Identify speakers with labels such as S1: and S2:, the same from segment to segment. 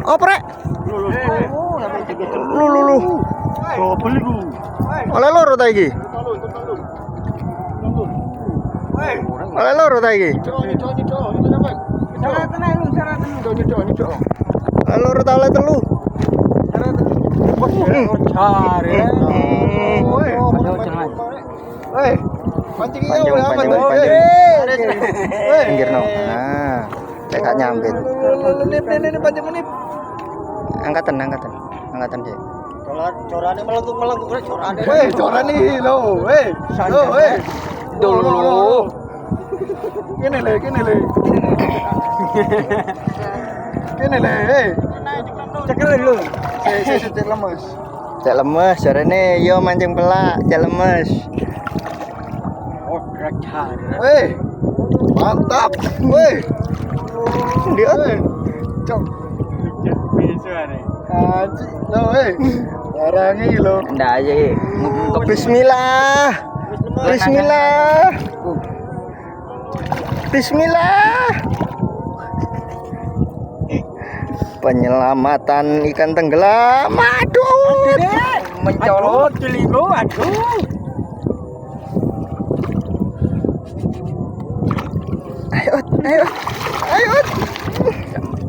S1: Oprek. Lu. Oleh loro ta iki? Oleh loro ta iki? Oleh loro ta oleh telu? Pinggir no. Nah, cek gak nyambit. Angkatan deh.
S2: Corane melengkung corane.
S1: Corane lho, Dulu. Kene le.
S2: Cekel lho.
S1: Cek lemes jarene yo mancing pelak, cek lemes.
S2: Oh, rajar.
S1: Mantap. Dia cok. Aji lo barang iki lho. Ndak aja. Bismillah. Penyelamatan ikan tenggelam. Aduh.
S2: Mencolot telingo, aduh.
S1: Ayo.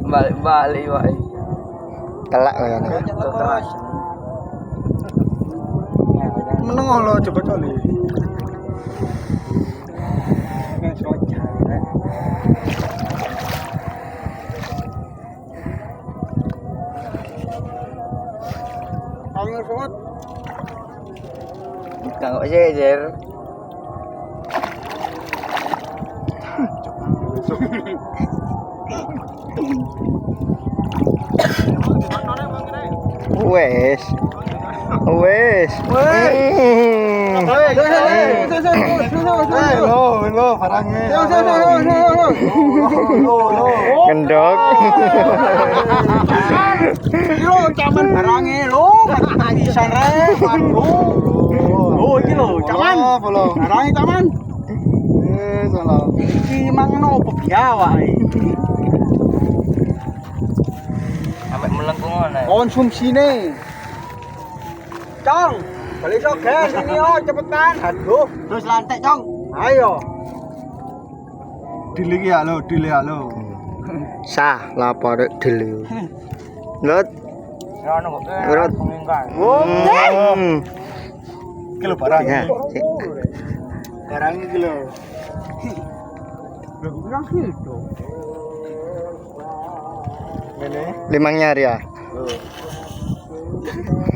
S2: Balik wae.
S1: Telak kayane. Meneng lo coba kali.
S2: Angin banget.
S1: Tangkap jejer. Wes. Lo barangnya. Gendok.
S2: Lo caman barangnya lo, pisan rek. Oh, iki lho, caman. Barangnya caman.
S1: Salah.
S2: Iki mangan opo biawak iki.
S1: Sampai melengkung ana.
S2: Konsumsine. Cong, beli sogen ini yo cepetan. Aduh, terus lantek, Cong. Ayo.
S1: Dile ya lo. Sah lapor dile. Lot.
S2: Ya ono kok.
S1: Urut.
S2: Kilo barangnya.
S1: Barangnya kilo.
S2: Bilang gitu.
S1: Limang nyari ya.